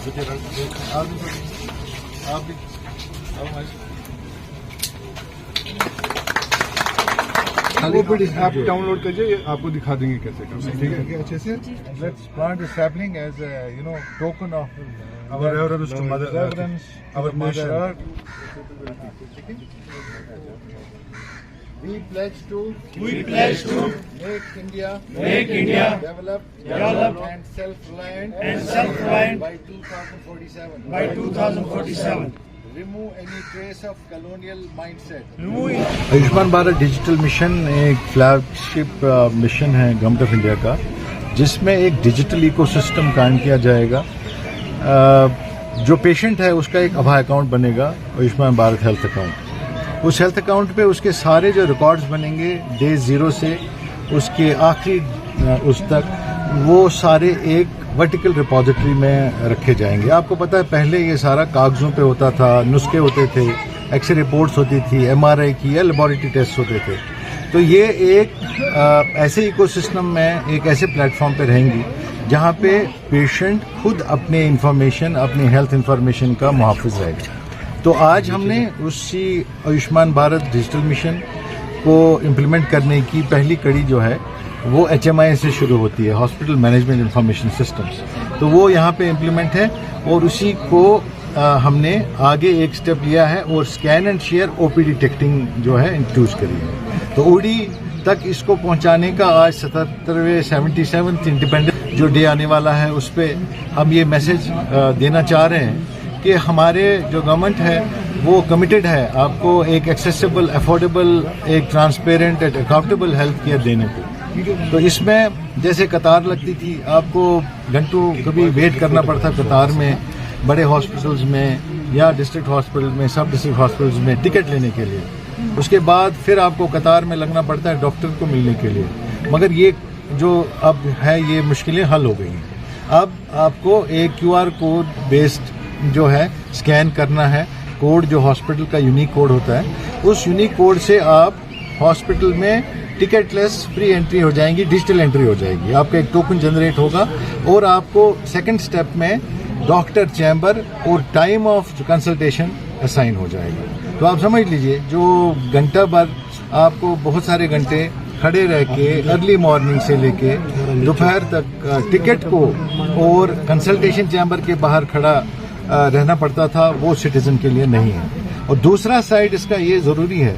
آپ down load کیجیے, آپ کو دکھا دیں گے کیسے کرنا ہے. ٹھیک ہے اچھے سے. Let's plant a sapling as a, token of Our reverence to Mother Earth, our our Mother nation. Earth. We pledge to make India develop and self-reliant by 2047. Remove any trace of colonial mindset. Ayushman Bharat digital mission ایک flag شپ mission ہے government of India کا, جس میں ایک digital eco system قائم کیا جائے گا. جو پیشنٹ ہے اس کا ایک ابھا اکاؤنٹ بنے گا, آیوشمان بھارت ہیلتھ اکاؤنٹ. اس ہیلتھ اکاؤنٹ پہ اس کے سارے جو ریکارڈز بنیں گے ڈے 0 سے اس کے آخری اس تک, وہ سارے ایک ورٹیکل ریپوزیٹری میں رکھے جائیں گے. آپ کو پتہ ہے پہلے یہ سارا کاغذوں پہ ہوتا تھا, نسخے ہوتے تھے, ایکس رے رپورٹس ہوتی تھی, MRI کی یا لیبارٹری ٹیسٹ ہوتے تھے. تو یہ ایک ایسے ایکو سسٹم میں ایک ایسے پلیٹ فارم پہ رہیں گی جہاں پہ پیشنٹ خود اپنے انفارمیشن, اپنی ہیلتھ انفارمیشن کا محافظ رہے گا. تو آج ہم نے اسی آیوشمان بھارت ڈیجیٹل مشن کو امپلیمنٹ کرنے کی پہلی کڑی جو ہے وہ HMI سے شروع ہوتی ہے, ہاسپٹل مینجمنٹ انفارمیشن سسٹمز. تو وہ یہاں پہ امپلیمنٹ ہے اور اسی کو ہم نے آگے ایک سٹیپ لیا ہے اور scan and share OPD ticketing جو ہے انٹروڈیوس کری ہے. تو OD تک اس کو پہنچانے کا آج 77 انڈیپینڈنس جو ڈے آنے والا ہے اس پہ ہم یہ میسج دینا چاہ رہے ہیں کہ ہمارے جو گورنمنٹ ہے وہ کمیٹڈ ہے آپ کو ایک ایکسیسیبل, افورڈیبل, ایک transparent and accountable health care دینے کو. تو اس میں جیسے قطار لگتی تھی, آپ کو گھنٹوں کبھی ویٹ کرنا پڑتا قطار میں بڑے ہاسپٹلز میں یا ڈسٹرکٹ ہاسپٹل میں, سب ڈسٹرکٹ ہاسپٹلز میں ٹکٹ لینے کے لیے. اس کے بعد پھر آپ کو قطار میں لگنا پڑتا ہے ڈاکٹر کو ملنے کے لیے. مگر یہ جو اب ہے یہ مشکلیں حل ہو گئی ہیں. اب آپ کو ایک QR کوڈ بیسڈ جو ہے اسکین کرنا ہے, کوڈ جو ہاسپٹل کا یونیک کوڈ ہوتا ہے, اس یونیک کوڈ سے آپ ہاسپٹل میں ٹکٹ لیس فری انٹری ہو جائیں گی, ڈیجیٹل انٹری ہو جائے گی. آپ کا ایک ٹوکن جنریٹ ہوگا اور آپ کو سیکنڈ سٹیپ میں ڈاکٹر چیمبر اور ٹائم آف کنسلٹیشن اسائن ہو جائے گا. تو آپ سمجھ لیجئے جو گھنٹہ بھر آپ کو بہت سارے گھنٹے کھڑے رہ کے ارلی مارننگ سے لے کے دوپہر تک ٹکٹ کو اور کنسلٹیشن چیمبر کے باہر کھڑا رہنا پڑتا تھا, وہ سٹیزن کے لیے نہیں ہے. اور دوسرا سائڈ اس کا یہ ضروری ہے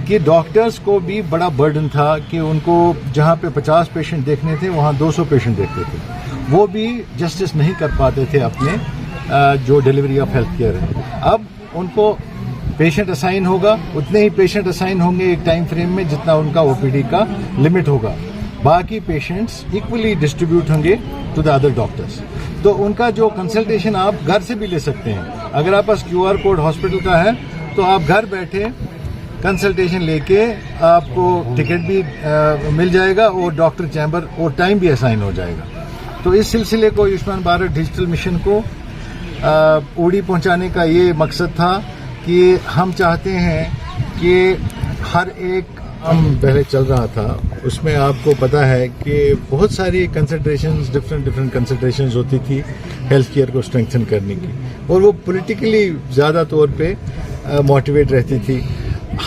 کہ ڈاکٹرز کو بھی بڑا برڈن تھا کہ ان کو جہاں پہ 50 پیشنٹ دیکھنے تھے وہاں 200 پیشنٹ دیکھتے تھے. وہ بھی جسٹس نہیں کر پاتے تھے اپنے جو ڈیلیوری آف ہیلتھ کیئر ہے. اب ان کو پیشنٹ اسائن ہوگا, اتنے ہی پیشنٹ اسائن ہوں گے ایک ٹائم فریم میں جتنا ان کا OPD کا لمٹ ہوگا. باقی پیشنٹس ایکولی ڈسٹریبیوٹ ہوں گے ٹو دا ادر ڈاکٹرس. تو ان کا جو کنسلٹیشن آپ گھر سے بھی لے سکتے ہیں. اگر آپ پاس QR کوڈ ہاسپٹل کا ہے تو آپ گھر بیٹھے کنسلٹیشن لے کے آپ کو ٹکٹ بھی مل جائے گا اور ڈاکٹر چیمبر اور ٹائم بھی اسائن ہو جائے گا. تو اس سلسلے کو آیوشمان بھارت ڈیجیٹل مشن کو OD پہنچانے کا یہ مقصد تھا کہ ہم چاہتے ہیں کہ ہر ایک ہم پہلے چل رہا تھا اس میں آپ کو پتا ہے کہ بہت ساری کنسنٹریشنز ڈفرینٹ کنسنٹریشنز ہوتی تھی ہیلتھ کیئر کو اسٹرینگتھن کرنے کی, اور وہ پولیٹیکلی زیادہ طور پہ موٹیویٹ رہتی تھی.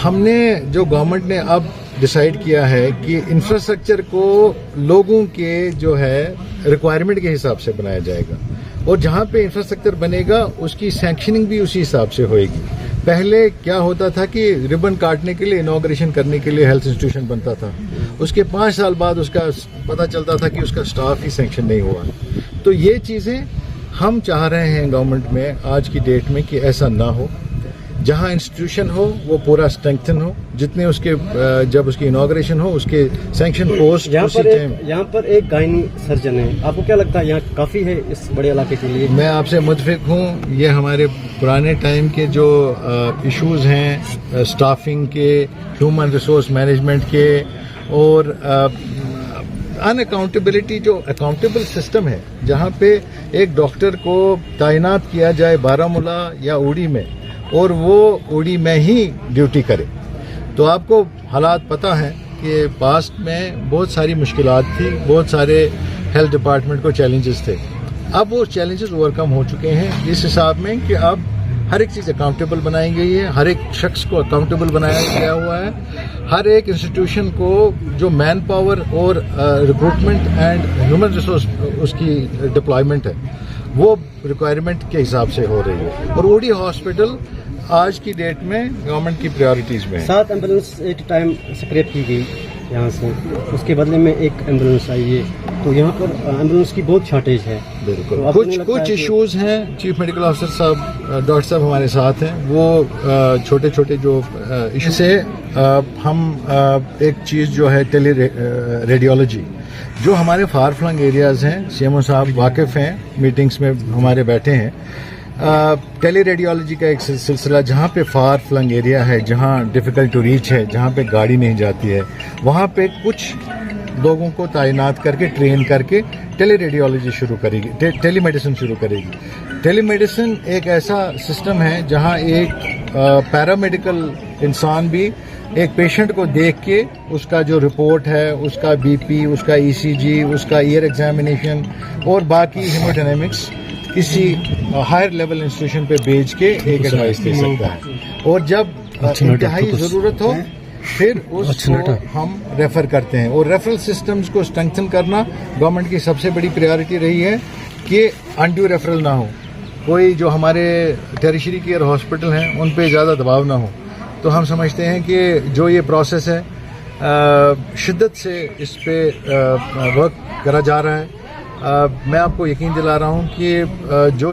ہم نے جو گورنمنٹ نے اب ڈیسائیڈ کیا ہے کہ انفراسٹرکچر کو لوگوں کے جو ہے ریکوائرمنٹ کے حساب سے بنایا جائے گا, اور جہاں پہ انفراسٹرکچر بنے گا اس کی سینکشننگ بھی اسی حساب سے ہوئے گی. پہلے کیا ہوتا تھا کہ ربن کاٹنے کے لیے, انوگریشن کرنے کے لیے ہیلتھ انسٹیٹیوشن بنتا تھا, اس کے 5 سال بعد اس کا پتہ چلتا تھا کہ اس کا سٹاف ہی سینکشن نہیں ہوا. تو یہ چیزیں ہم چاہ رہے ہیں گورنمنٹ میں آج کی ڈیٹ میں کہ ایسا نہ ہو. جہاں انسٹیٹیوشن ہو وہ پورا اسٹرینگتھن ہو, جتنے اس کے جب اس کی انوگریشن ہو اس کے سینکشن پوسٹ. یہاں پر ایک گائنی سرجن ہے, آپ کو کیا لگتا ہے یہاں کافی ہے اس بڑے علاقے کے لیے؟ میں آپ سے متفق ہوں. یہ ہمارے پرانے ٹائم کے جو ایشوز ہیں اسٹافنگ کے, ہیومن ریسورس مینجمنٹ کے, اور ان اکاؤنٹیبلٹی, جو اکاؤنٹیبل سسٹم ہے جہاں پہ ایک ڈاکٹر کو تعینات کیا جائے بارہمولہ یا اوڑی میں اور وہ اوڑی میں ہی ڈیوٹی کرے. تو آپ کو حالات پتہ ہیں کہ پاسٹ میں بہت ساری مشکلات تھی, بہت سارے ہیلتھ ڈپارٹمنٹ کو چیلنجز تھے. اب وہ چیلنجز اوورکم ہو چکے ہیں اس حساب میں کہ اب ہر ایک چیز اکاؤنٹیبل بنائی گئی ہے, ہر ایک شخص کو اکاؤنٹیبل بنایا گیا ہوا ہے, ہر ایک انسٹیٹیوشن کو جو مین پاور اور ریکروٹمنٹ اینڈ ہیومن ریسورس اس کی ڈپلائمنٹ ہے وہ ریکوائرمنٹ کے حساب سے ہو رہی ہے. اور اوڈی ہاسپٹل آج کی ڈیٹ میں گورنمنٹ کی پریورٹیز میں ہے. 7 ایمبولینس ایٹ ٹائم سکریپ کی گئی یہاں سے, اس کے بدلے میں 1 ایمبولینس آئی ہے, تو یہاں پر ایمبولینس کی بہت شارٹیج ہے. بالکل کچھ ایشوز ہیں. چیف میڈیکل آفیسر صاحب ڈاکٹر صاحب ہمارے ساتھ ہیں, وہ چھوٹے چھوٹے جو ایشو سے ہم ایک چیز جو ہے ٹیلی ریڈیولوجی جو ہمارے فار فلنگ ایریاز ہیں, سی ایم او صاحب واقف ہیں, میٹنگز میں ہمارے بیٹھے ہیں. ٹیلی ریڈیولوجی کا ایک سلسلہ جہاں پہ فار فلنگ ایریا ہے, جہاں ڈیفیکلٹ ٹو ریچ ہے, جہاں پہ گاڑی نہیں جاتی ہے, وہاں پہ کچھ لوگوں کو تعینات کر کے ٹرین کر کے ٹیلی ریڈیولوجی شروع کرے گی, ٹیلی میڈیسن شروع کرے گی. ٹیلی میڈیسن ایک ایسا سسٹم ہے جہاں ایک پیرامیڈیکل انسان بھی ایک پیشنٹ کو دیکھ کے اس کا جو رپورٹ ہے, اس کا بی پی, اس کا ای سی جی, اس کا ایئر ایگزامینیشن اور باقی ہیموڈینامکس کسی ہائر لیول انسٹیٹیوشن پہ بھیج کے ایک ایڈوائس دے سکتا ہے. اور جب انتہائی ضرورت ہو پھر اس کو ہم ریفر کرتے ہیں. اور ریفرل سسٹمز کو اسٹرینتھن کرنا گورنمنٹ کی سب سے بڑی پریارٹی رہی ہے کہ انڈیو ریفرل نہ ہو, کوئی جو ہمارے ٹیریشری کیئر ہاسپٹل ہیں ان پہ زیادہ دباؤ نہ ہو. تو ہم سمجھتے ہیں کہ جو یہ پروسیس ہے شدت سے اس پہ ورک کرا جا رہا ہے. میں آپ کو یقین دلا رہا ہوں کہ جو